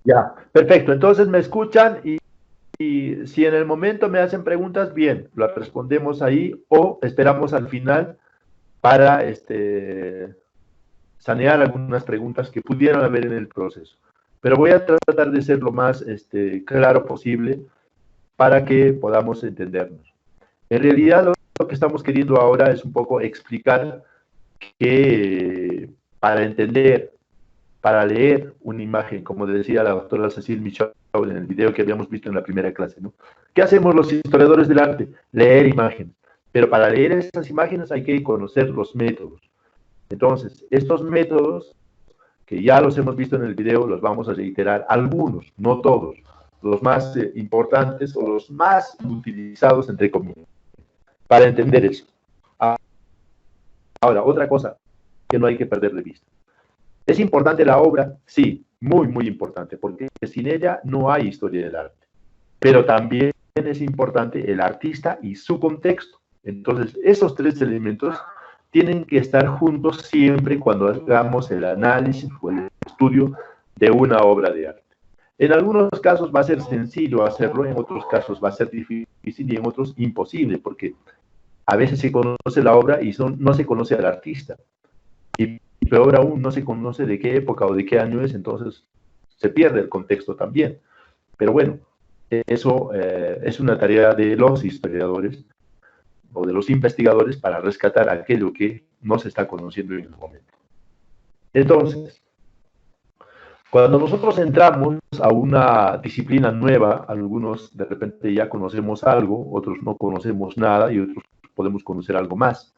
Ya, perfecto. Entonces me escuchan y si en el momento me hacen preguntas, bien, las respondemos ahí o esperamos al final para sanear algunas preguntas que pudieran haber en el proceso. Pero voy a tratar de ser lo más claro posible para que podamos entendernos. En realidad, lo que estamos queriendo ahora es un poco explicar que para entender, para leer una imagen, como decía la doctora Cecil Michaud en el video que habíamos visto en la primera clase, ¿no? ¿Qué hacemos los historiadores del arte? Leer imágenes. Pero para leer esas imágenes hay que conocer los métodos. Entonces, estos métodos, que ya los hemos visto en el video, los vamos a reiterar, algunos, no todos, los más importantes o los más utilizados, entre comillas, para entender eso. Ahora, otra cosa que no hay que perder de vista. ¿Es importante la obra? Sí, muy, muy importante, porque sin ella no hay historia del arte. Pero también es importante el artista y su contexto. Entonces, esos tres elementos tienen que estar juntos siempre cuando hagamos el análisis o el estudio de una obra de arte. En algunos casos va a ser sencillo hacerlo, en otros casos va a ser difícil y en otros imposible, porque a veces se conoce la obra y no se conoce al artista. Y peor aún, no se conoce de qué época o de qué año es, entonces se pierde el contexto también. Pero bueno, eso es una tarea de los historiadores o de los investigadores para rescatar aquello que no se está conociendo en el momento. Entonces, cuando nosotros entramos a una disciplina nueva, algunos de repente ya conocemos algo, otros no conocemos nada y otros podemos conocer algo más.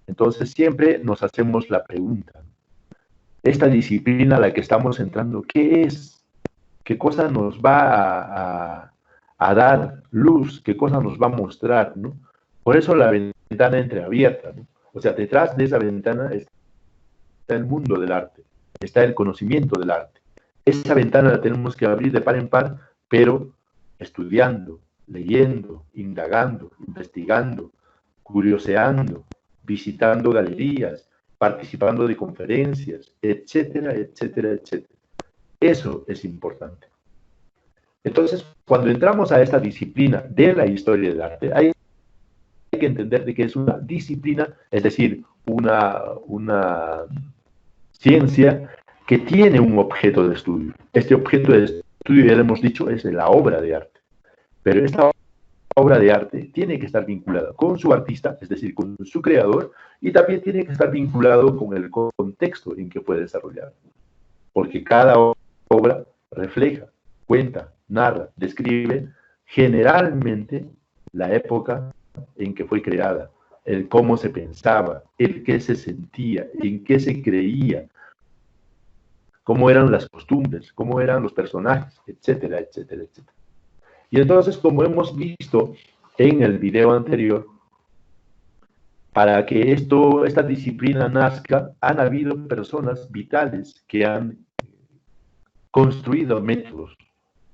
Entonces siempre nos hacemos la pregunta, esta disciplina a la que estamos entrando, ¿qué es? ¿Qué cosa nos va a dar luz? ¿Qué cosa nos va a mostrar? ¿No? Por eso la ventana entreabierta, ¿no? O sea, detrás de esa ventana está el mundo del arte, está el conocimiento del arte. Esa ventana la tenemos que abrir de par en par, pero estudiando, leyendo, indagando, investigando, curioseando, visitando galerías, participando de conferencias, etcétera, etcétera, etcétera. Eso es importante. Entonces, cuando entramos a esta disciplina de la historia del arte, hay que entender de que es una disciplina, es decir, una ciencia que tiene un objeto de estudio. Este objeto de estudio, ya lo hemos dicho, es la obra de arte. Pero esta obra de arte tiene que estar vinculada con su artista, es decir, con su creador, y también tiene que estar vinculado con el contexto en que fue desarrollado. Porque cada obra refleja, cuenta, narra, describe generalmente la época en que fue creada, el cómo se pensaba, el qué se sentía, en qué se creía, cómo eran las costumbres, cómo eran los personajes, etcétera, etcétera, etcétera. Y entonces, como hemos visto en el video anterior, para que esta disciplina nazca, han habido personas vitales que han construido métodos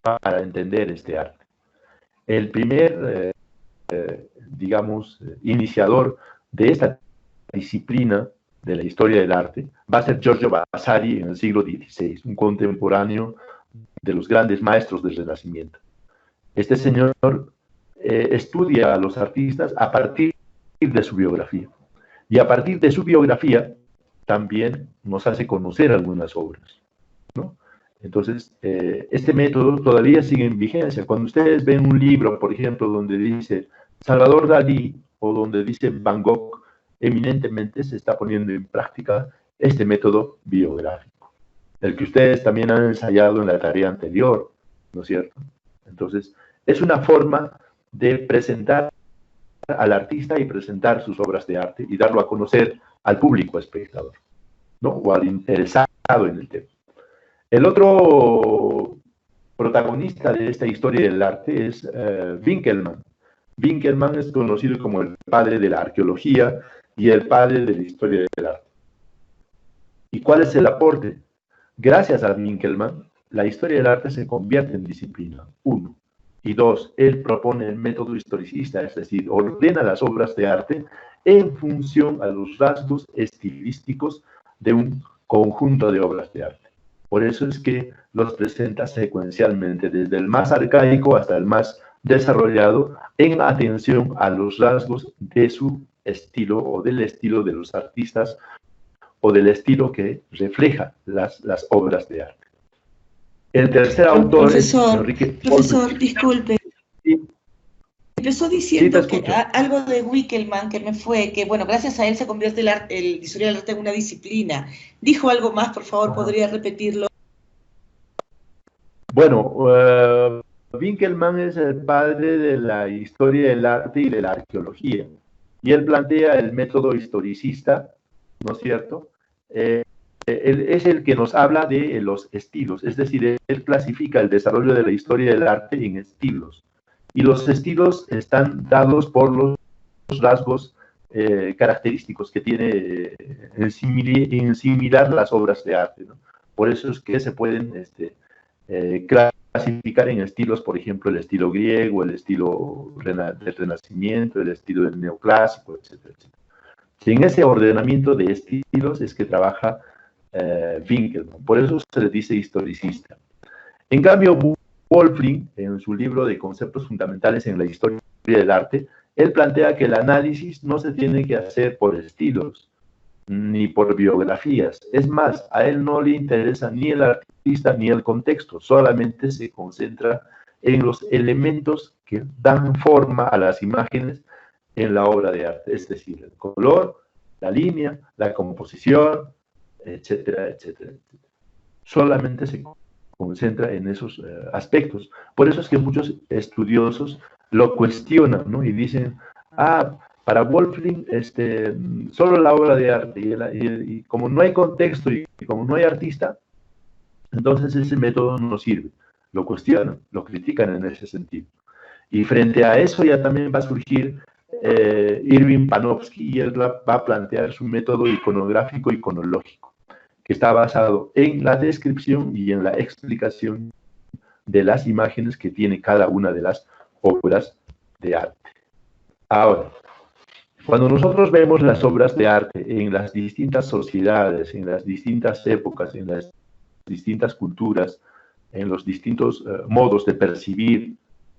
para entender este arte. El primer, digamos, iniciador de esta disciplina de la historia del arte va a ser Giorgio Vasari en el siglo XVI, un contemporáneo de los grandes maestros del Renacimiento. Este señor estudia a los artistas a partir de su biografía. Y a partir de su biografía también nos hace conocer algunas obras, ¿no? Entonces, este método todavía sigue en vigencia. Cuando ustedes ven un libro, por ejemplo, donde dice Salvador Dalí o donde dice Van Gogh, eminentemente se está poniendo en práctica este método biográfico, el que ustedes también han ensayado en la tarea anterior, ¿no es cierto? Entonces, es una forma de presentar al artista y presentar sus obras de arte y darlo a conocer al público espectador, ¿no? O al interesado en el tema. El otro protagonista de esta historia del arte es Winkelmann. Winkelmann es conocido como el padre de la arqueología y el padre de la historia del arte. ¿Y cuál es el aporte? Gracias a Winkelmann, la historia del arte se convierte en disciplina, uno. Y dos, él propone el método historicista, es decir, ordena las obras de arte en función a los rasgos estilísticos de un conjunto de obras de arte. Por eso es que los presenta secuencialmente, desde el más arcaico hasta el más desarrollado, en atención a los rasgos de su estilo o del estilo de los artistas o del estilo que refleja las obras de arte. El tercer autor es Enrique Profesor, disculpe. Sí. Empezó diciendo que algo de Wickelmann, que me fue, que bueno, gracias a él se convierte el historia del arte en una disciplina. ¿Dijo algo más, por favor? ¿Podría repetirlo? Bueno, Wickelmann es el padre de la historia del arte y de la arqueología. Y él plantea el método historicista, ¿no es cierto? Él es el que nos habla de los estilos, es decir, él clasifica el desarrollo de la historia del arte en estilos. Y los estilos están dados por los rasgos característicos que tiene en similar las obras de arte, ¿no? Por eso es que se pueden clasificar en estilos, por ejemplo, el estilo griego, el estilo del Renacimiento, el estilo del neoclásico, etcétera, etcétera. Y en ese ordenamiento de estilos es que trabaja Wickelmann, por eso se le dice historicista. En cambio, Wölfling, en su libro de Conceptos Fundamentales en la Historia del Arte, él plantea que el análisis no se tiene que hacer por estilos, ni por biografías. Es más, a él no le interesa ni el artista ni el contexto, solamente se concentra en los elementos que dan forma a las imágenes en la obra de arte, es decir, el color, la línea, la composición, etcétera, etcétera, etcétera. Solamente se concentra en esos aspectos. Por eso es que muchos estudiosos lo cuestionan, ¿no? Y dicen, para Wölfling, solo la obra de arte, y como no hay contexto y como no hay artista, entonces ese método no sirve. Lo cuestionan, lo critican en ese sentido. Y frente a eso ya también va a surgir Irving Panofsky, y él va a plantear su método iconográfico iconológico, que está basado en la descripción y en la explicación de las imágenes que tiene cada una de las obras de arte. Ahora, cuando nosotros vemos las obras de arte en las distintas sociedades, en las distintas épocas, en las distintas culturas, en los distintos modos de percibir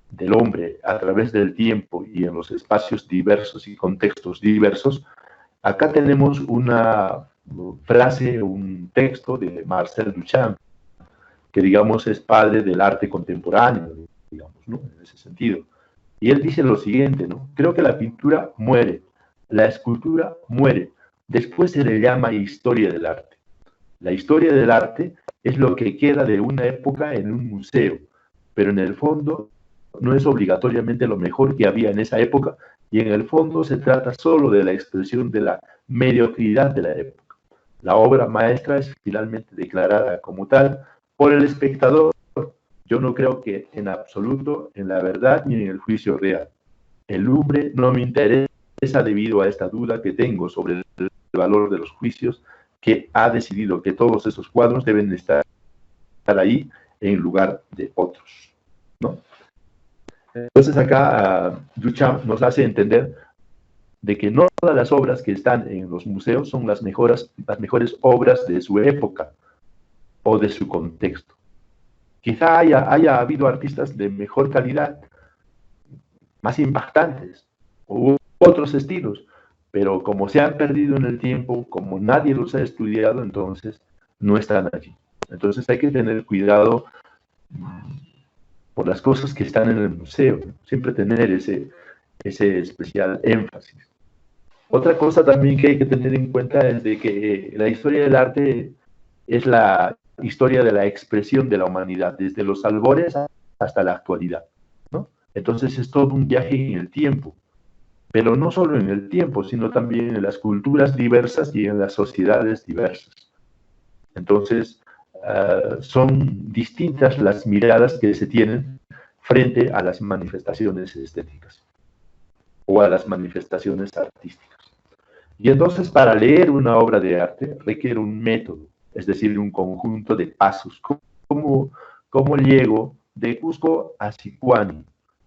del hombre a través del tiempo y en los espacios diversos y contextos diversos, acá tenemos una frase, un texto de Marcel Duchamp, que digamos es padre del arte contemporáneo, digamos, ¿no? En ese sentido. Y él dice lo siguiente, ¿no? Creo que la pintura muere, la escultura muere, después se le llama historia del arte. La historia del arte es lo que queda de una época en un museo, pero en el fondo no es obligatoriamente lo mejor que había en esa época, y en el fondo se trata solo de la expresión de la mediocridad de la época. La obra maestra es finalmente declarada como tal por el espectador. Yo no creo que en absoluto en la verdad ni en el juicio real. El lumbre no me interesa debido a esta duda que tengo sobre el valor de los juicios, que ha decidido que todos esos cuadros deben estar ahí en lugar de otros, ¿no? Entonces acá Duchamp nos hace entender de que no todas las obras que están en los museos son las mejores obras de su época o de su contexto. Quizá haya habido artistas de mejor calidad, más impactantes, u otros estilos, pero como se han perdido en el tiempo, como nadie los ha estudiado, entonces no están allí. Entonces hay que tener cuidado por las cosas que están en el museo, siempre tener ese especial énfasis. Otra cosa también que hay que tener en cuenta es de que la historia del arte es la historia de la expresión de la humanidad, desde los albores hasta la actualidad, ¿no? Entonces es todo un viaje en el tiempo, pero no solo en el tiempo, sino también en las culturas diversas y en las sociedades diversas. Entonces, son distintas las miradas que se tienen frente a las manifestaciones estéticas o a las manifestaciones artísticas. Y entonces, para leer una obra de arte requiere un método, es decir, un conjunto de pasos. ¿Cómo llego de Cusco a Sicuani?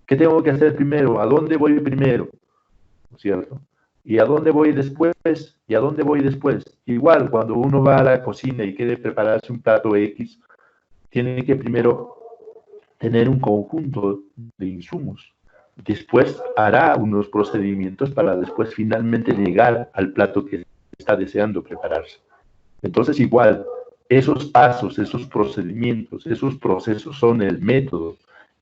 ¿Qué tengo que hacer primero? ¿A dónde voy primero? ¿No es cierto? ¿Y a dónde voy después? ¿Y a dónde voy después? Igual, cuando uno va a la cocina y quiere prepararse un plato X, tiene que primero tener un conjunto de insumos. Después hará unos procedimientos para después finalmente llegar al plato que está deseando prepararse. Entonces, igual, esos pasos, esos procedimientos, esos procesos son el método.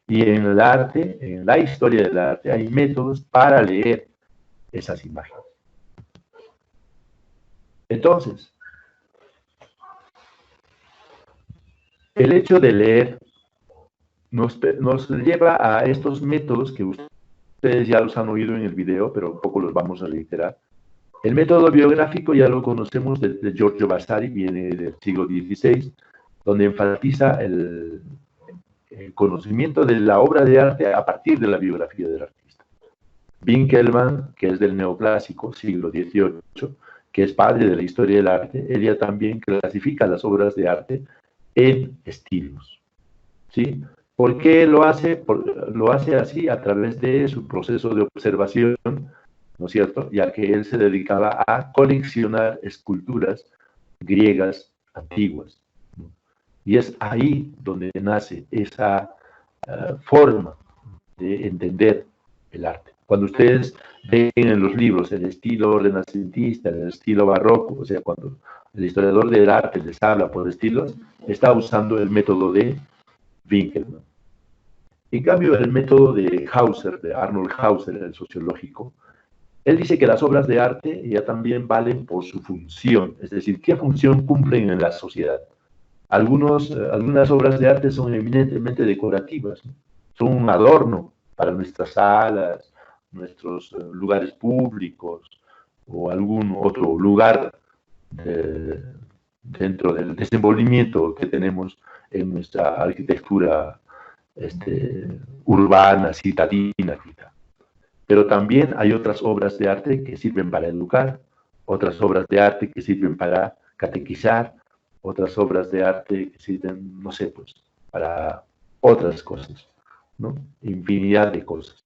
Y en el arte, en la historia del arte, hay métodos para leer esas imágenes. Entonces, el hecho de leer nos lleva a estos métodos que ustedes ya los han oído en el video, pero un poco los vamos a reiterar. El método biográfico ya lo conocemos de Giorgio Vasari, viene del siglo XVI, donde enfatiza el conocimiento de la obra de arte a partir de la biografía del artista. Winkelmann, que es del neoclásico, siglo XVIII, que es padre de la historia del arte, ella también clasifica las obras de arte en estilos. ¿Sí? ¿Por qué lo hace? Lo hace así a través de su proceso de observación, ¿no es cierto? Ya que él se dedicaba a coleccionar esculturas griegas antiguas. ¿No? Y es ahí donde nace esa forma de entender el arte. Cuando ustedes ven en los libros el estilo renacentista, el estilo barroco, o sea, cuando el historiador del arte les habla por estilos, está usando el método de Winkelmann. En cambio, el método de Hauser, de Arnold Hauser, el sociológico, él dice que las obras de arte ya también valen por su función, es decir, qué función cumplen en la sociedad. Algunas obras de arte son eminentemente decorativas, ¿no? Son un adorno para nuestras salas, nuestros lugares públicos o algún otro lugar dentro del desenvolvimiento que tenemos en nuestra arquitectura urbana, citadina, quizá. Pero también hay otras obras de arte que sirven para educar, otras obras de arte que sirven para catequizar, otras obras de arte que sirven, no sé, pues, para otras cosas, ¿no? Infinidad de cosas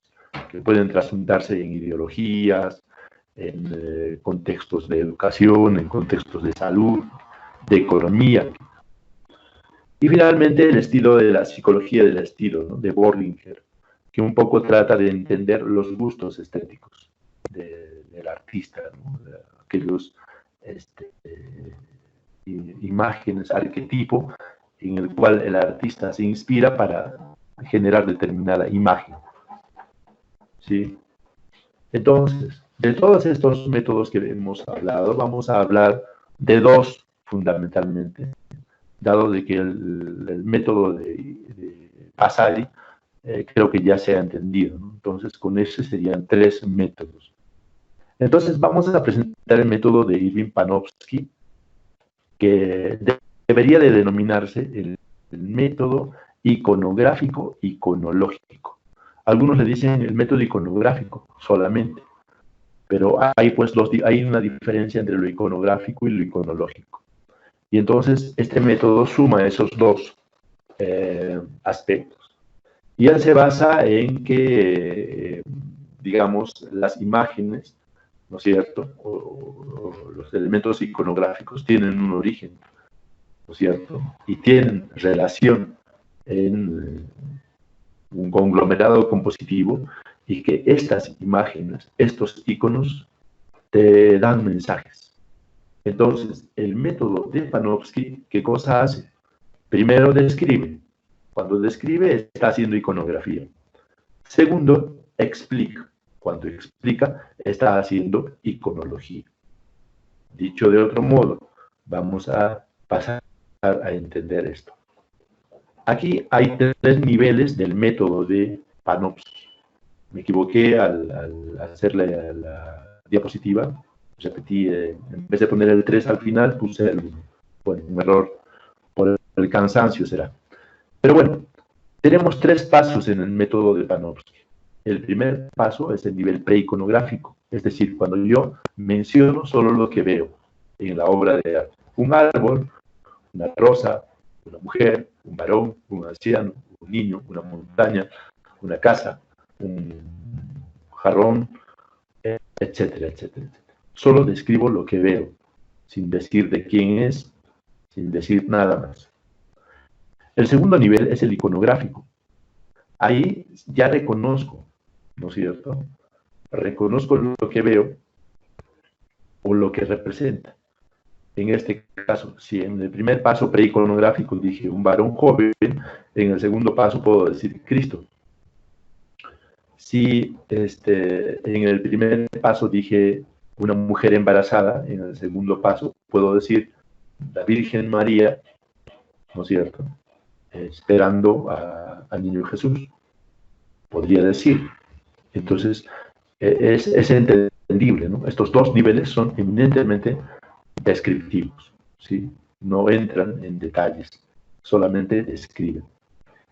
que pueden trasuntarse en ideologías, en contextos de educación, en contextos de salud, de economía. Y finalmente el estilo de la psicología del estilo, ¿no? De Borlinger, que un poco trata de entender los gustos estéticos del artista, ¿no? Aquellos imágenes, arquetipo, en el cual el artista se inspira para generar determinada imagen. ¿Sí? Entonces, de todos estos métodos que hemos hablado, vamos a hablar de dos fundamentalmente, dado de que el método de Vasari creo que ya se ha entendido, ¿no? Entonces, con ese serían tres métodos. Entonces, vamos a presentar el método de Erving Panofsky, que debería de denominarse el método iconográfico iconológico. Algunos le dicen el método iconográfico solamente, pero hay una diferencia entre lo iconográfico y lo iconológico. Y entonces este método suma esos dos aspectos. Y él se basa en que, digamos, las imágenes, ¿no es cierto?, o los elementos iconográficos tienen un origen, ¿no es cierto?, y tienen relación en un conglomerado compositivo, y que estas imágenes, estos iconos, te dan mensajes. Entonces, el método de Panofsky, ¿qué cosa hace? Primero describe. Cuando describe, está haciendo iconografía. Segundo, explica. Cuando explica, está haciendo iconología. Dicho de otro modo, vamos a pasar a entender esto. Aquí hay tres niveles del método de Panofsky. Me equivoqué al hacer la diapositiva. Repetí, en vez de poner el 3 al final, puse el 1. Bueno, un error por el cansancio será. Pero bueno, tenemos tres pasos en el método de Panofsky. El primer paso es el nivel preiconográfico, es decir, cuando yo menciono solo lo que veo en la obra de arte. Un árbol, una rosa, una mujer, un varón, un anciano, un niño, una montaña, una casa, un jarrón, etcétera, etcétera. Solo describo lo que veo, sin decir de quién es, sin decir nada más. El segundo nivel es el iconográfico. Ahí ya reconozco, ¿no es cierto? Reconozco lo que veo o lo que representa. En este caso, si en el primer paso preiconográfico dije un varón joven, en el segundo paso puedo decir Cristo. Si en el primer paso dije una mujer embarazada, en el segundo paso puedo decir la Virgen María, ¿no es cierto?, esperando al niño Jesús, podría decir. Entonces, es entendible, ¿no? Estos dos niveles son eminentemente descriptivos, ¿sí? No entran en detalles, solamente describen.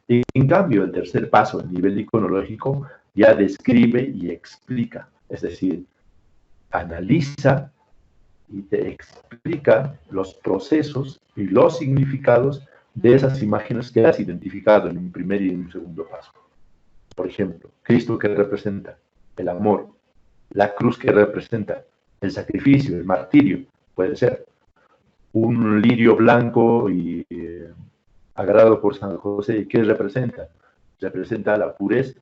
Y en cambio, el tercer paso, el nivel iconológico, ya describe y explica, es decir, analiza y te explica los procesos y los significados de esas imágenes que has identificado en un primer y en un segundo paso. Por ejemplo, Cristo, que representa el amor, la cruz, que representa el sacrificio, el martirio, puede ser un lirio blanco y agarrado por San José, ¿qué representa? Representa la pureza,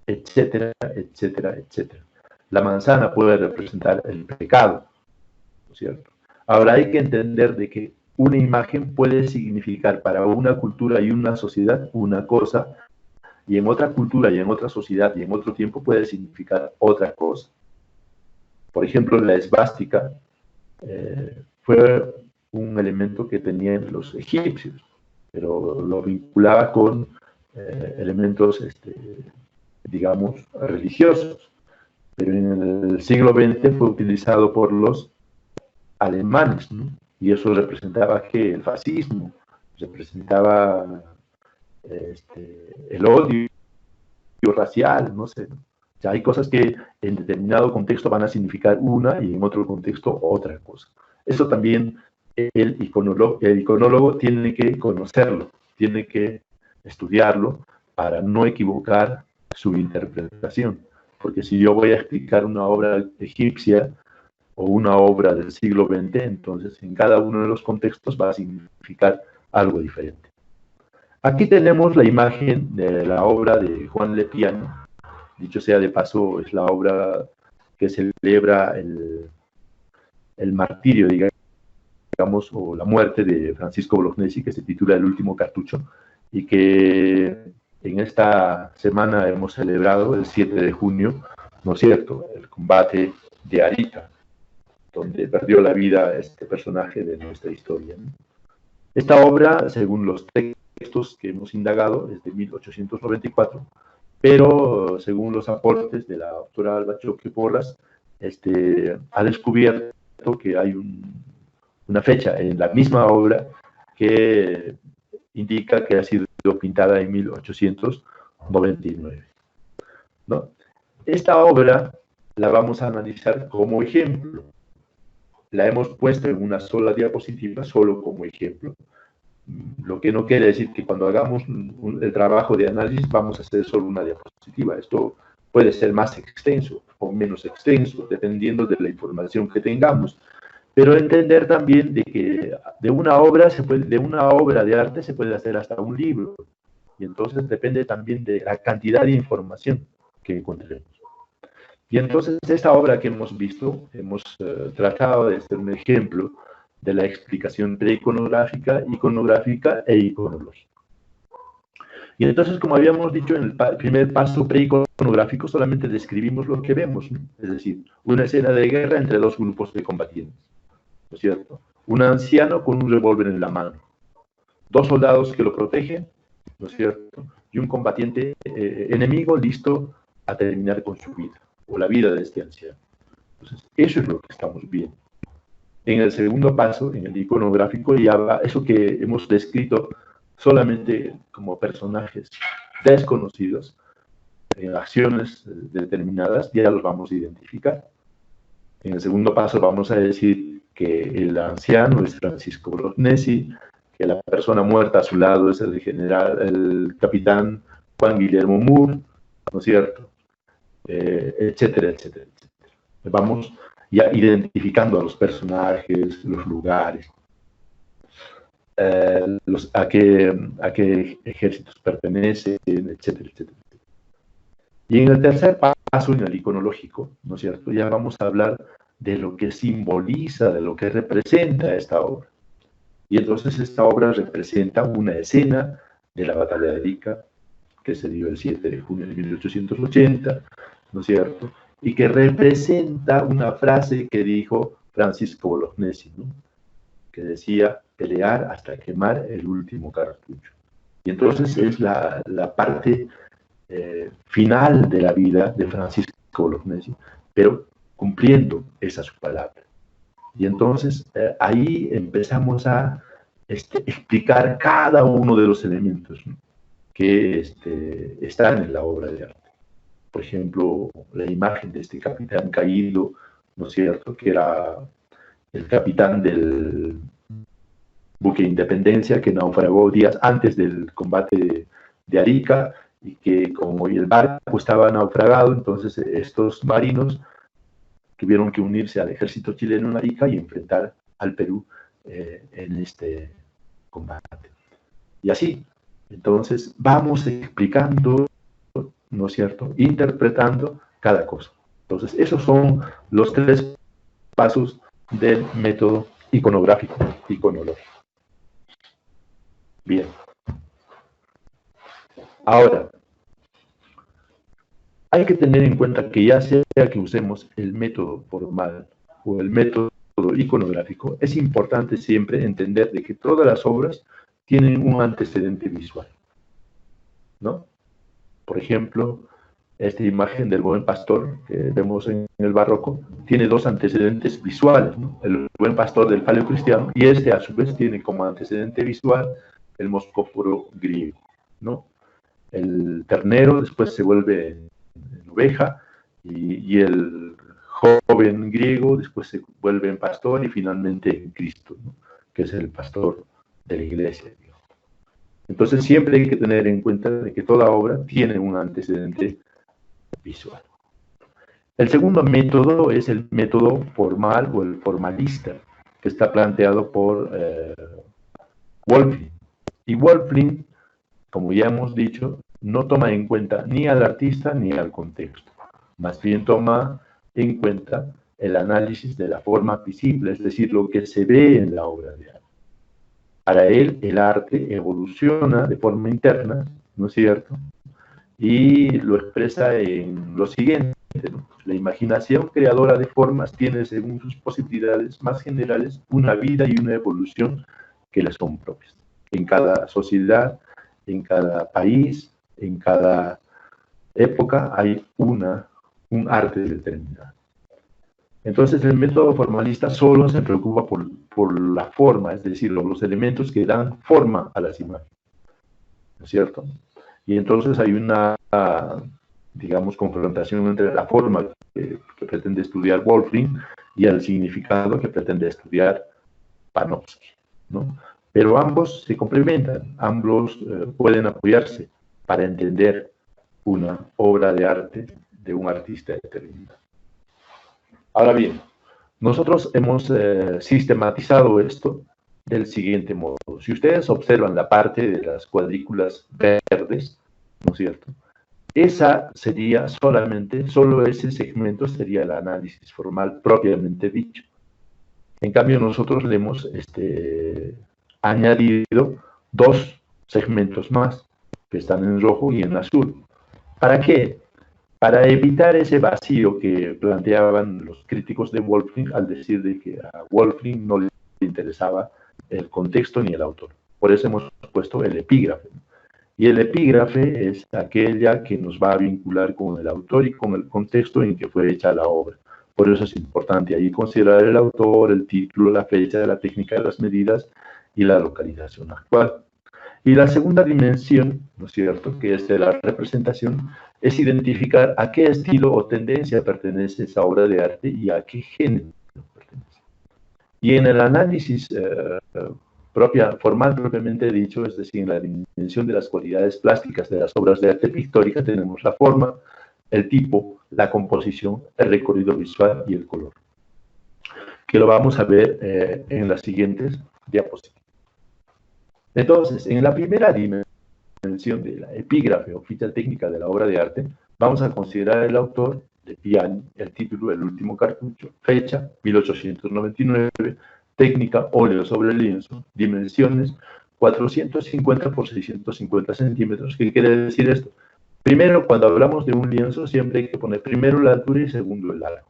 etcétera, etcétera, etcétera. La manzana puede representar el pecado, ¿no es cierto? Ahora hay que entender de que una imagen puede significar para una cultura y una sociedad una cosa, y en otra cultura y en otra sociedad y en otro tiempo puede significar otra cosa. Por ejemplo, la esvástica fue un elemento que tenían los egipcios, pero lo vinculaba con elementos, digamos, religiosos. Pero en el siglo XX fue utilizado por los alemanes, ¿no? Y eso representaba que el fascismo, representaba el odio racial, no sé. O sea, hay cosas que en determinado contexto van a significar una y en otro contexto otra cosa. Eso también el iconólogo tiene que conocerlo, tiene que estudiarlo para no equivocar su interpretación. Porque si yo voy a explicar una obra egipcia o una obra del siglo XX, entonces en cada uno de los contextos va a significar algo diferente. Aquí tenemos la imagen de la obra de Juan Lepiano. Dicho sea de paso, es la obra que celebra el martirio, digamos, o la muerte de Francisco Bolognesi, que se titula El último cartucho, y que en esta semana hemos celebrado, el 7 de junio, ¿no es cierto?, el combate de Arita, donde perdió la vida este personaje de nuestra historia, ¿no? Esta obra, según los textos que hemos indagado, es de 1894, pero según los aportes de la doctora Alba Choque Porras, ha descubierto que hay una fecha en la misma obra que indica que ha sido pintada en 1899, ¿no? Esta obra la vamos a analizar como ejemplo. La hemos puesto en una sola diapositiva, solo como ejemplo. Lo que no quiere decir que cuando hagamos el trabajo de análisis vamos a hacer solo una diapositiva. Esto puede ser más extenso o menos extenso, dependiendo de la información que tengamos. Pero entender también de que de una obra de arte se puede hacer hasta un libro. Y entonces depende también de la cantidad de información que encontremos. Y entonces esta obra que hemos visto, hemos tratado de ser un ejemplo de la explicación preiconográfica, iconográfica e iconológica. Y entonces, como habíamos dicho en el primer paso preiconográfico, solamente describimos lo que vemos, ¿no? Es decir, una escena de guerra entre dos grupos de combatientes, ¿no es cierto? Un anciano con un revólver en la mano, dos soldados que lo protegen, ¿no es cierto?, y un combatiente enemigo listo a terminar con su vida, o la vida de este anciano. Entonces, eso es lo que estamos viendo. En el segundo paso, en el iconográfico, ya va eso que hemos descrito solamente como personajes desconocidos, en acciones determinadas, ya los vamos a identificar. En el segundo paso vamos a decir que el anciano es Francisco Bolognesi, que la persona muerta a su lado es el capitán Juan Guillermo Moore, ¿no es cierto?, etcétera, etcétera, etcétera. Vamos ya identificando a los personajes, los lugares, a qué ejércitos pertenecen, etcétera, etcétera. Y en el tercer paso, en el iconológico, ¿no es cierto?, ya vamos a hablar de lo que simboliza, de lo que representa esta obra. Y entonces esta obra representa una escena de la batalla de Arica, que se dio el 7 de junio de 1880, ¿no es cierto?, y que representa una frase que dijo Francisco Bolognesi, ¿no?, que decía, pelear hasta quemar el último cartucho. Y entonces es la parte final de la vida de Francisco Bolognesi, pero cumpliendo esa su palabra. Y entonces ahí empezamos a explicar cada uno de los elementos, ¿no?, que están en la obra de arte. Por ejemplo, la imagen de este capitán caído, ¿no es cierto?, que era el capitán del buque Independencia, que naufragó días antes del combate de Arica, y que como el barco estaba naufragado, entonces estos marinos tuvieron que unirse al ejército chileno en Arica y enfrentar al Perú en este combate. Y así, entonces, vamos explicando, ¿no es cierto?, interpretando cada cosa. Entonces, esos son los 3 pasos del método iconográfico, iconológico. Bien. Ahora, hay que tener en cuenta que ya sea que usemos el método formal o el método iconográfico, es importante siempre entender de que todas las obras tienen un antecedente visual, ¿no? Por ejemplo, esta imagen del buen pastor que vemos en el barroco tiene 2 antecedentes visuales, ¿no?, el buen pastor del paleocristiano, y a su vez tiene como antecedente visual el moscóforo griego, ¿no? El ternero después se vuelve en oveja, y el joven griego después se vuelve en pastor, y finalmente en Cristo, ¿no?, que es el pastor de la iglesia. Entonces siempre hay que tener en cuenta de que toda obra tiene un antecedente visual. El segundo método es el método formal o el formalista, que está planteado por Wölfling. Y Wölfling, como ya hemos dicho, no toma en cuenta ni al artista ni al contexto. Más bien toma en cuenta el análisis de la forma visible, es decir, lo que se ve en la obra de arte. Para él, el arte evoluciona de forma interna, ¿no es cierto?, y lo expresa en lo siguiente, ¿no? La imaginación creadora de formas tiene, según sus posibilidades más generales, una vida y una evolución que le son propias. En cada sociedad, en cada país, en cada época hay un arte determinado. Entonces el método formalista solo se preocupa por la forma, es decir, los elementos que dan forma a las imágenes, ¿no es cierto? Y entonces hay una, digamos, confrontación entre la forma que pretende estudiar Wölfling y el significado que pretende estudiar Panofsky, ¿no? Pero ambos se complementan, ambos pueden apoyarse para entender una obra de arte de un artista determinado. Ahora bien, nosotros hemos sistematizado esto del siguiente modo. Si ustedes observan la parte de las cuadrículas verdes, ¿no es cierto?, esa sería solo ese segmento sería el análisis formal propiamente dicho. En cambio, nosotros le hemos añadido 2 segmentos más, que están en rojo y en azul. ¿Para qué? Para evitar ese vacío que planteaban los críticos de Wölfling al decir de que a Wölfling no le interesaba el contexto ni el autor. Por eso hemos puesto el epígrafe. Y el epígrafe es aquella que nos va a vincular con el autor y con el contexto en que fue hecha la obra. Por eso es importante ahí considerar el autor, el título, la fecha, la técnica de las medidas y la localización actual. Y la segunda dimensión, ¿no es cierto?, que es de la representación, es identificar a qué estilo o tendencia pertenece esa obra de arte y a qué género pertenece. Y en el análisis formal propiamente dicho, es decir, en la dimensión de las cualidades plásticas de las obras de arte pictórica, tenemos la forma, el tipo, la composición, el recorrido visual y el color, que lo vamos a ver en las siguientes diapositivas. Entonces, en la primera dimensión de la epígrafe o ficha técnica de la obra de arte, vamos a considerar el autor de Piani, el título, el último cartucho, fecha, 1899, técnica, óleo sobre lienzo, dimensiones, 450 por 650 centímetros. ¿Qué quiere decir esto? Primero, cuando hablamos de un lienzo, siempre hay que poner primero la altura y segundo el largo.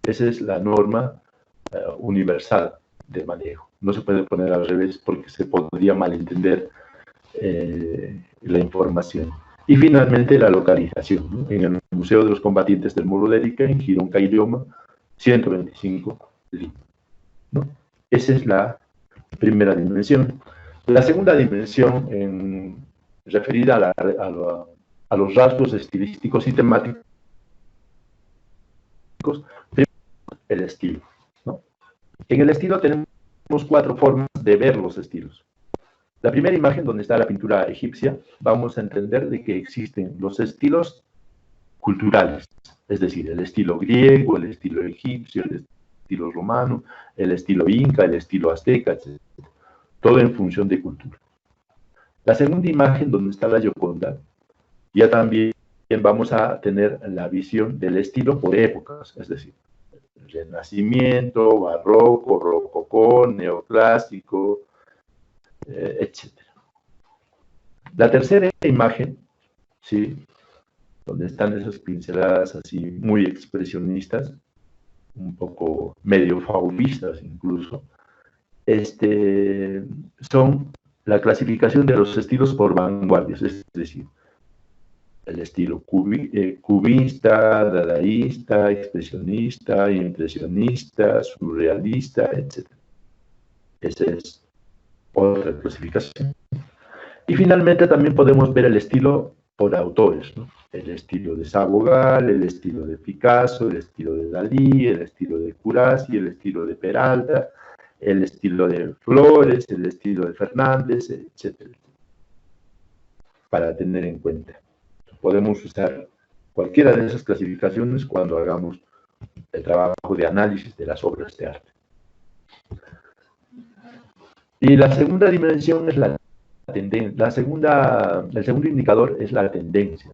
Esa es la norma universal de manejo. No se puede poner al revés porque se podría malentender la información. Y finalmente la localización, ¿no? En el Museo de los Combatientes del Muro de Arica, en Girón Caylloma, 125 Lima, ¿no? Esa es la primera dimensión. La segunda dimensión, referida a los rasgos estilísticos y temáticos, el estilo, ¿no? En el estilo tenemos 4 formas de ver los estilos. La primera imagen, donde está la pintura egipcia, vamos a entender de que existen los estilos culturales, es decir, el estilo griego, el estilo egipcio, el estilo romano, el estilo inca, el estilo azteca, etc. Todo en función de cultura. La segunda imagen, donde está la Gioconda, ya también vamos a tener la visión del estilo por épocas, es decir, Renacimiento, Barroco, Rococó, Neoclásico, etc. La tercera imagen, ¿sí?, donde están esas pinceladas así muy expresionistas, un poco medio fauvistas incluso, son la clasificación de los estilos por vanguardias, es decir, el estilo cubista, dadaísta, expresionista, impresionista, surrealista, etc. Esa es otra clasificación. Y finalmente también podemos ver el estilo por autores, ¿no? El estilo de Sabogal, el estilo de Picasso, el estilo de Dalí, el estilo de Curasi, el estilo de Peralta, el estilo de Flores, el estilo de Fernández, etc. Para tener en cuenta. Podemos usar cualquiera de esas clasificaciones cuando hagamos el trabajo de análisis de las obras de arte. Y la segunda dimensión es la tendencia. El segundo indicador es la tendencia.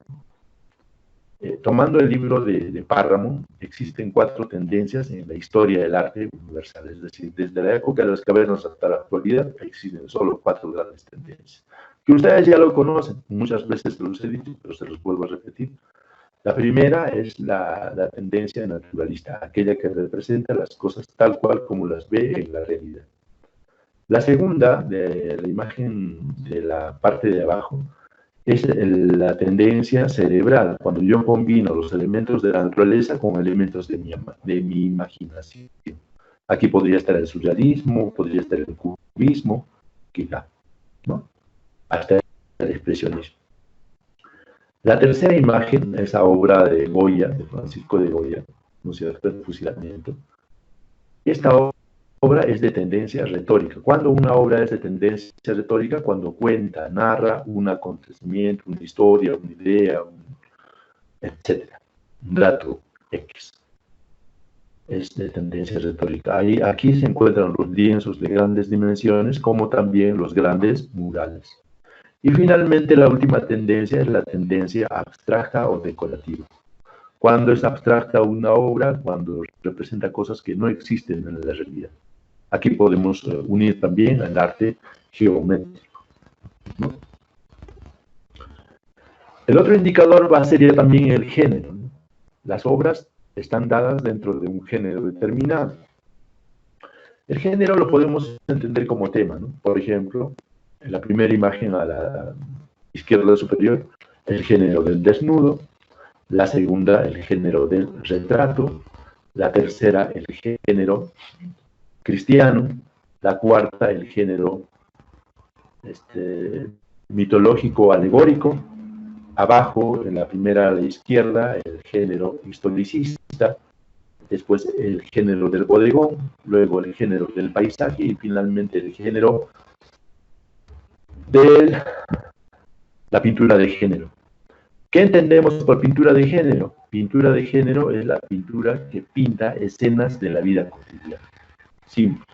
Tomando el libro de Páramo, existen 4 tendencias en la historia del arte universal, es decir, desde la época de las cavernas hasta la actualidad existen solo 4 grandes tendencias, que ustedes ya lo conocen, muchas veces los he dicho, pero se los vuelvo a repetir. La primera es la tendencia naturalista, aquella que representa las cosas tal cual como las ve en la realidad. La segunda, de la imagen de la parte de abajo, es la tendencia cerebral, cuando yo combino los elementos de la naturaleza con elementos de mi imaginación. Aquí podría estar el surrealismo, podría estar el cubismo, quizá, ¿no?, hasta el expresionismo. La tercera imagen, esa obra de Goya, de Francisco de Goya, Museo del Fusilamiento. Esta obra es de tendencia retórica. ¿Cuándo una obra es de tendencia retórica? Cuando cuenta, narra un acontecimiento, una historia, una idea, etc. Un dato X. Es de tendencia retórica. Aquí se encuentran los lienzos de grandes dimensiones, como también los grandes murales. Y finalmente la última tendencia es la tendencia abstracta o decorativa. Cuando es abstracta una obra, cuando representa cosas que no existen en la realidad. Aquí podemos unir también al arte geométrico, ¿no? El otro indicador sería también el género, ¿no? Las obras están dadas dentro de un género determinado. El género lo podemos entender como tema, ¿no? Por ejemplo, en la primera imagen a la izquierda superior, el género del desnudo. La segunda, el género del retrato. La tercera, el género cristiano. La cuarta, el género mitológico alegórico. Abajo, en la primera a la izquierda, el género historicista. Después el género del bodegón, luego el género del paisaje y finalmente el género de la pintura de género. ¿Qué entendemos por pintura de género? Pintura de género es la pintura que pinta escenas de la vida cotidiana. Simple.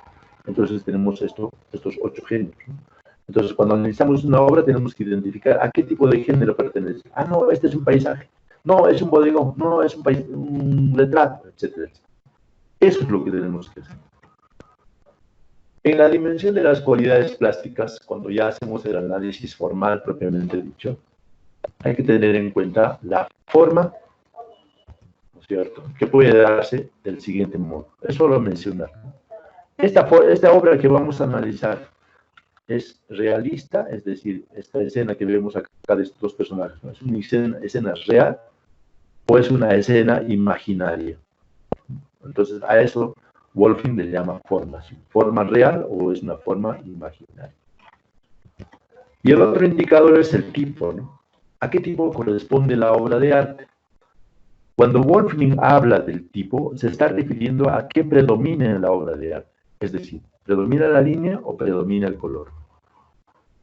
Entonces tenemos estos 8 géneros, ¿no? Entonces, cuando analizamos una obra, tenemos que identificar a qué tipo de género pertenece. Ah, no, este es un paisaje. No, es un bodegón. No, es un retrato, etcétera, etcétera. Eso es lo que tenemos que hacer. En la dimensión de las cualidades plásticas, cuando ya hacemos el análisis formal propiamente dicho, hay que tener en cuenta la forma, ¿no es cierto?, que puede darse del siguiente modo. Eso lo mencionar. Esta obra que vamos a analizar es realista, es decir, esta escena que vemos acá de estos dos personajes, ¿no? ¿Es una escena real o es una escena imaginaria? Entonces, a eso Wolfing le llama forma. ¿Forma real o es una forma imaginaria? Y el otro indicador es el tipo, ¿no? ¿A qué tipo corresponde la obra de arte? Cuando Wolfing habla del tipo, se está refiriendo a qué predomina en la obra de arte. Es decir, ¿predomina la línea o predomina el color?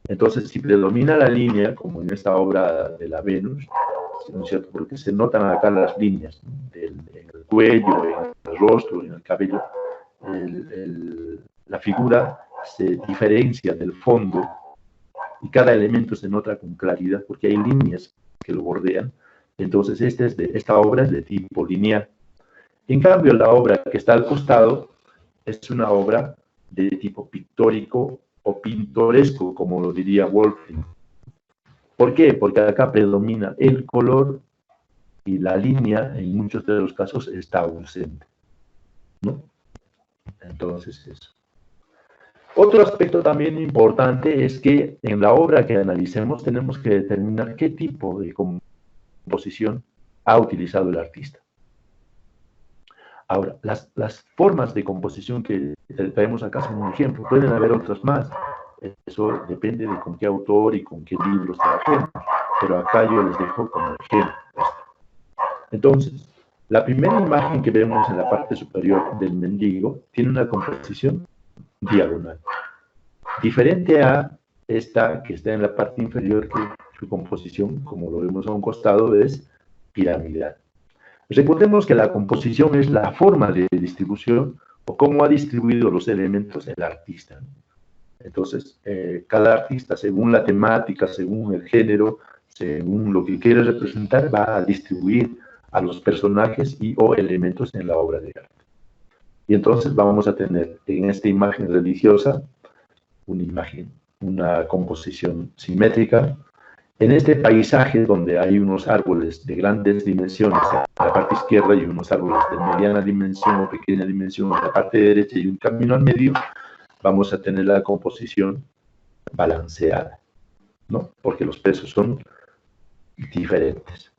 Entonces, si predomina la línea, como en esta obra de la Venus, ¿no es cierto?, porque se notan acá las líneas, ¿no?, en el cuello, en el rostro, en el cabello, la figura se diferencia del fondo y cada elemento se nota con claridad porque hay líneas que lo bordean. Entonces, esta obra es de tipo lineal. En cambio, la obra que está al costado es una obra de tipo pictórico o pintoresco, como lo diría Wolfing. ¿Por qué? Porque acá predomina el color y la línea, en muchos de los casos, está ausente, ¿no? Entonces, eso. Otro aspecto también importante es que en la obra que analicemos tenemos que determinar qué tipo de composición ha utilizado el artista. Ahora, las formas de composición que traemos acá son un ejemplo, pueden haber otras más. Eso depende de con qué autor y con qué libros trabajemos, pero acá yo les dejo como ejemplo. Entonces, la primera imagen que vemos en la parte superior del mendigo tiene una composición diagonal, diferente a esta que está en la parte inferior, que su composición, como lo vemos a un costado, es piramidal. Recordemos que la composición es la forma de distribución o cómo ha distribuido los elementos el artista. Entonces, cada artista, según la temática, según el género, según lo que quiere representar, va a distribuir a los personajes y o elementos en la obra de arte. Y entonces vamos a tener en esta imagen religiosa una composición simétrica. En este paisaje donde hay unos árboles de grandes dimensiones en la parte izquierda y unos árboles de mediana dimensión o pequeña dimensión en la parte derecha y un camino al medio, vamos a tener la composición balanceada, ¿no? Porque los pesos son diferentes.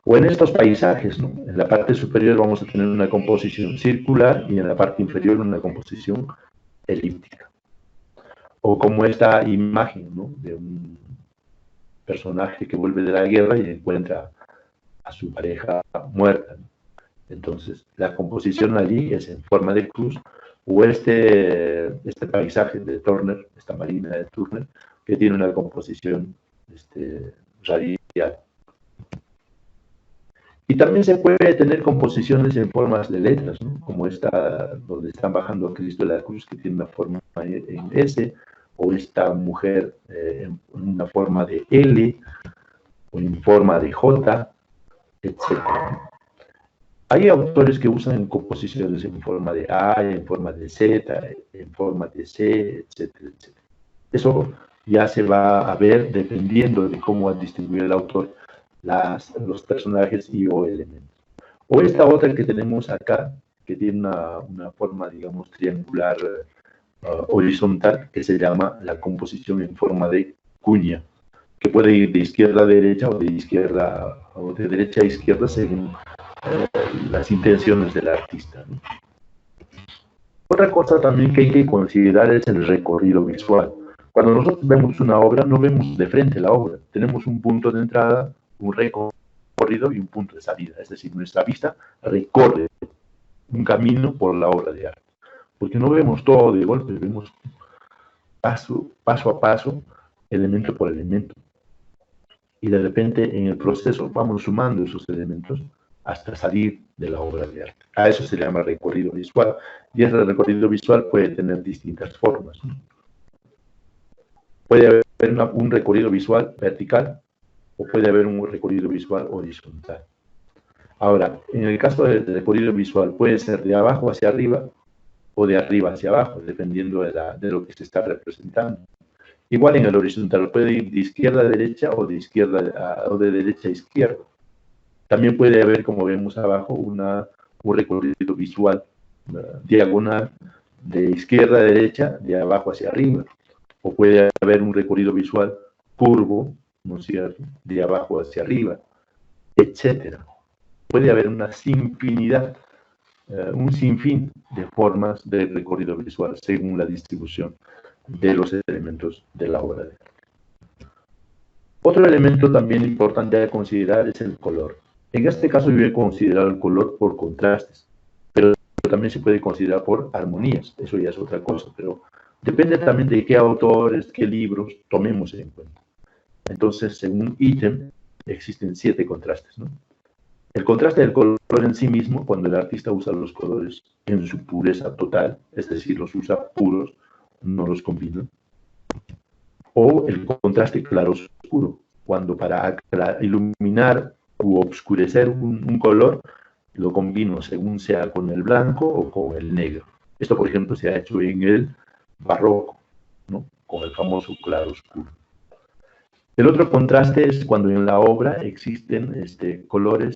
O en estos paisajes, ¿no? En la parte superior vamos a tener una composición circular y en la parte inferior una composición elíptica. O como esta imagen, ¿no?, de un personaje que vuelve de la guerra y encuentra a su pareja muerta, ¿no? Entonces, la composición allí es en forma de cruz, o este paisaje de Turner, esta marina de Turner, que tiene una composición radial. Y también se puede tener composiciones en formas de letras, ¿no?, como esta donde están bajando a Cristo de la cruz, que tiene una forma en S, o esta mujer en una forma de L, o en forma de J, etc. Hay autores que usan composiciones en forma de A, en forma de Z, en forma de C, etcétera, etcétera. Eso ya se va a ver dependiendo de cómo ha distribuido el autor los personajes y o elementos. O esta otra que tenemos acá, que tiene una forma, digamos, triangular horizontal, que se llama la composición en forma de cuña, que puede ir de izquierda a derecha o de derecha a izquierda según las intenciones del artista, ¿no? Otra cosa también que hay que considerar es el recorrido visual. Cuando nosotros vemos una obra, no vemos de frente la obra, tenemos un punto de entrada, un recorrido y un punto de salida, es decir, nuestra vista recorre un camino por la obra de arte, porque no vemos todo de golpe, vemos paso a paso, elemento por elemento. y de repente en el proceso vamos sumando esos elementos hasta salir de la obra de arte. A eso se llama recorrido visual, y ese recorrido visual puede tener distintas formas, ¿no? Puede haber un recorrido visual vertical o puede haber un recorrido visual horizontal. Ahora, en el caso del recorrido visual puede ser de abajo hacia arriba o de arriba hacia abajo, dependiendo de lo que se está representando. Igual en el horizontal puede ir de izquierda a derecha o de derecha a izquierda. También puede haber, como vemos abajo, un recorrido visual diagonal de izquierda a derecha, de abajo hacia arriba. O puede haber un recorrido visual curvo, ¿no es cierto?, de abajo hacia arriba, etcétera. Puede haber una sinfinidad, un sinfín de formas de recorrido visual según la distribución de los elementos de la obra de arte. Otro elemento también importante a considerar es el color. En este caso yo he considerado el color por contrastes, pero también se puede considerar por armonías, eso ya es otra cosa, pero depende también de qué autores, qué libros tomemos en cuenta. Entonces, según ítem, existen 7 contrastes, ¿no? El contraste del color en sí mismo, cuando el artista usa los colores en su pureza total, es decir, los usa puros, no los combina. O el contraste claro-oscuro, cuando para iluminar u obscurecer un color, lo combino según sea con el blanco o con el negro. Esto, por ejemplo, se ha hecho en el barroco, ¿no?, con el famoso claro-oscuro. El otro contraste es cuando en la obra existen colores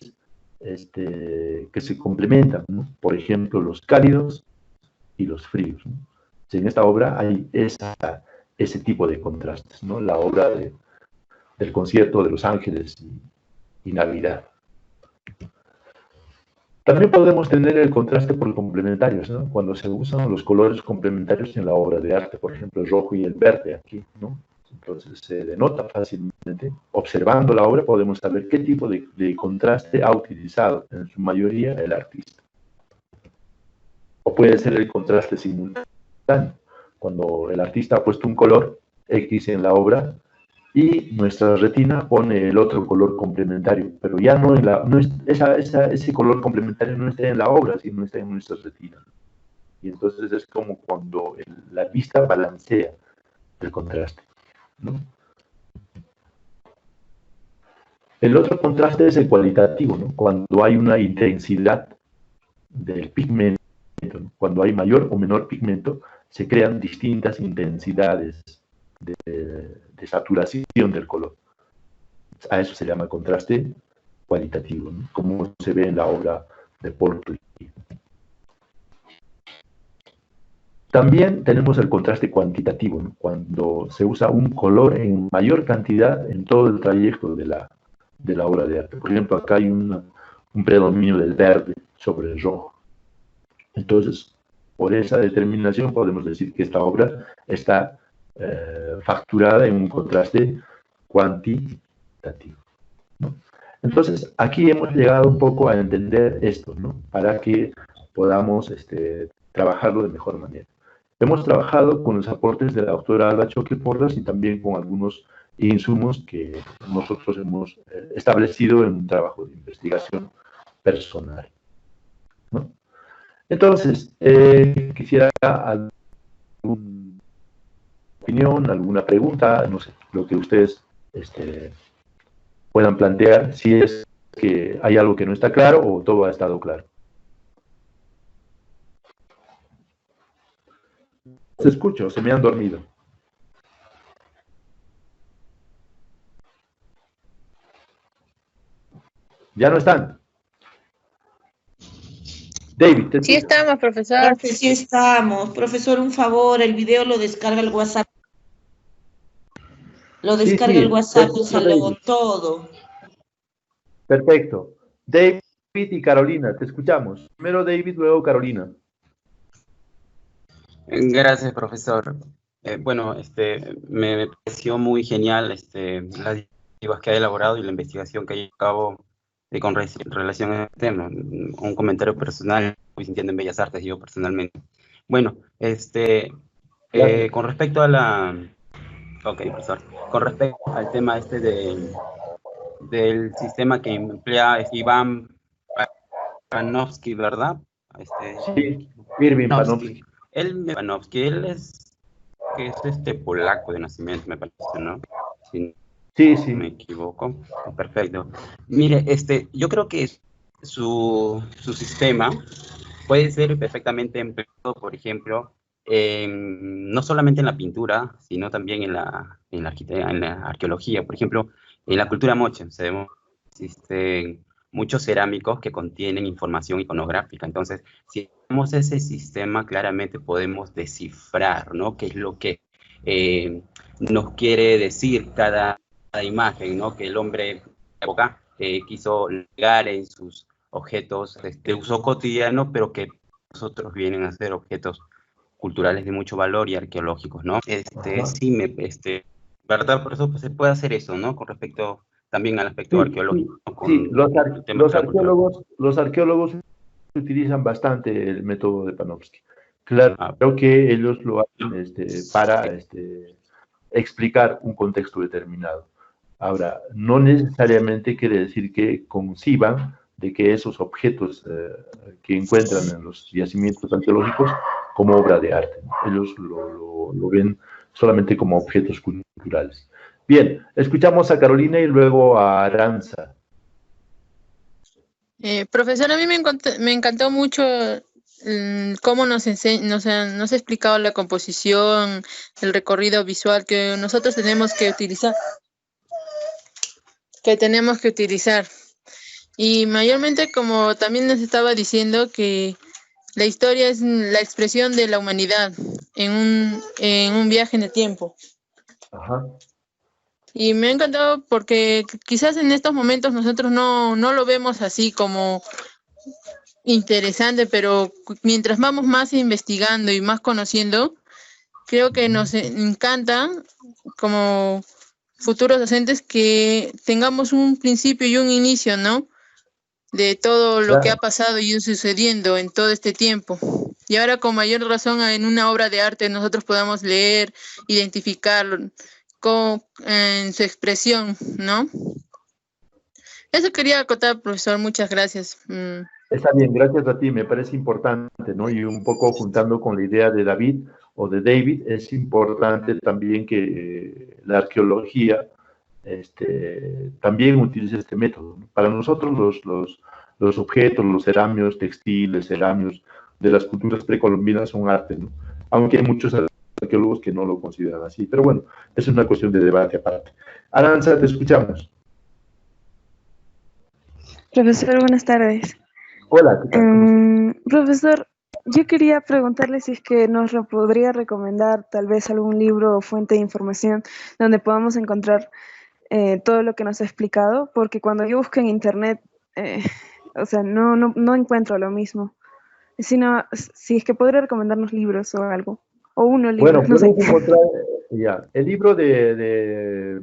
que se complementan, ¿no? Por ejemplo, los cálidos y los fríos, ¿no? En esta obra hay ese tipo de contrastes, ¿no? La obra del concierto de Los Ángeles y Navidad. También podemos tener el contraste por complementarios, ¿no?, cuando se usan los colores complementarios en la obra de arte, por ejemplo, el rojo y el verde aquí, ¿no? Entonces se denota fácilmente. Observando la obra podemos saber qué tipo de contraste ha utilizado en su mayoría el artista. O puede ser el contraste simultáneo, cuando el artista ha puesto un color X en la obra y nuestra retina pone el otro color complementario, pero ya ese color complementario no está en la obra, sino está en nuestra retina. Y entonces es como cuando la vista balancea el contraste, ¿no? El otro contraste es el cualitativo, ¿no?, cuando hay una intensidad del pigmento, ¿no? Cuando hay mayor o menor pigmento, se crean distintas intensidades de saturación del color. A eso se llama contraste cualitativo, ¿no?, como se ve en la obra de Paul Klee. También tenemos el contraste cuantitativo, ¿no?, cuando se usa un color en mayor cantidad en todo el trayecto de la obra de arte. Por ejemplo, acá hay un predominio del verde sobre el rojo. Entonces, por esa determinación podemos decir que esta obra está facturada en un contraste cuantitativo, ¿no? Entonces, aquí hemos llegado un poco a entender esto, ¿no?, para que podamos trabajarlo de mejor manera. Hemos trabajado con los aportes de la doctora Alba Choque Porras y también con algunos insumos que nosotros hemos establecido en un trabajo de investigación personal, ¿no? Entonces, quisiera alguna opinión, alguna pregunta, no sé, lo que ustedes puedan plantear, si es que hay algo que no está claro o todo ha estado claro. Se escucho, se me han dormido. ¿Ya no están? David, ¿te sí estamos, profesor. Sí estamos. Profesor, un favor, el video lo descarga el WhatsApp. Lo descarga el WhatsApp, úsalo todo. Perfecto. David y Carolina, te escuchamos. Primero David, luego Carolina. Gracias, profesor. Bueno, me pareció muy genial las diapositivas que ha elaborado y la investigación que ha llevado a cabo con relación a este tema. Un comentario personal, muy sintiendo en Bellas Artes, yo personalmente. Bueno, con respecto a la... Ok, profesor. Con respecto al tema del sistema que emplea Iván Panofsky, ¿verdad? Sí, Irving Panofsky. Él es polaco de nacimiento, me parece, ¿no? Sí, no me equivoco. Perfecto. Mire, yo creo que su sistema puede ser perfectamente empleado, por ejemplo, no solamente en la pintura, sino también en la arqueología. Por ejemplo, en la cultura moche existen muchos cerámicos que contienen información iconográfica. Entonces, si tenemos ese sistema, claramente podemos descifrar, ¿no?, qué es lo que nos quiere decir cada imagen, ¿no?, que el hombre de la época quiso legar en sus objetos de uso cotidiano, pero que nosotros vienen a ser objetos culturales de mucho valor y arqueológicos, ¿no? Sí, ¿verdad? Por eso pues, se puede hacer eso, ¿no? Con respecto también al aspecto arqueológico. Sí, los arqueólogos utilizan bastante el método de Panofsky. Claro, creo que ellos lo hacen para explicar un contexto determinado. Ahora, no necesariamente quiere decir que conciban de que esos objetos que encuentran en los yacimientos arqueológicos como obra de arte, ¿no? Ellos lo ven solamente como objetos culturales. Bien, escuchamos a Carolina y luego a Aranza. Profesor, a mí me encantó mucho cómo nos ha explicado la composición, el recorrido visual que nosotros tenemos que utilizar. Y mayormente, como también nos estaba diciendo, que la historia es la expresión de la humanidad en un viaje en el tiempo. Ajá. Y me ha encantado porque quizás en estos momentos nosotros no lo vemos así como interesante, pero mientras vamos más investigando y más conociendo, creo que nos encanta como futuros docentes que tengamos un principio y un inicio, ¿no?, de todo lo que ha pasado y sucediendo en todo este tiempo. Y ahora con mayor razón en una obra de arte nosotros podamos leer, identificarlo en su expresión, ¿no? Eso quería acotar, profesor. Muchas gracias. Está bien, gracias a ti, me parece importante, ¿no? Y un poco juntando con la idea de David o de David, es importante también que la arqueología también utilice este método, ¿no? Para nosotros los objetos, los ceramios, textiles, ceramios de las culturas precolombinas son arte, ¿no? Aunque hay muchos arqueólogos que no lo consideran así, pero bueno, es una cuestión de debate aparte. Aranza, te escuchamos. Profesor, buenas tardes. Hola, ¿qué tal? Profesor, yo quería preguntarle si es que nos podría recomendar tal vez algún libro o fuente de información donde podamos encontrar todo lo que nos ha explicado, porque cuando yo busco en internet, o sea, no encuentro lo mismo. Sino, si es que podría recomendarnos libros o algo, o uno libro, bueno, no sé. encontrar, ya, el libro de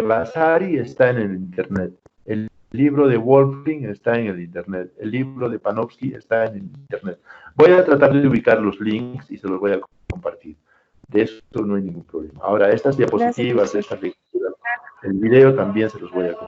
Vasari está en el internet. El libro de Wolfling está en el internet. El libro de Panofsky está en el internet. Voy a tratar de ubicar los links y se los voy a compartir. De eso no hay ningún problema. Ahora, estas diapositivas, estas lecturas, el video también se los voy a compartir.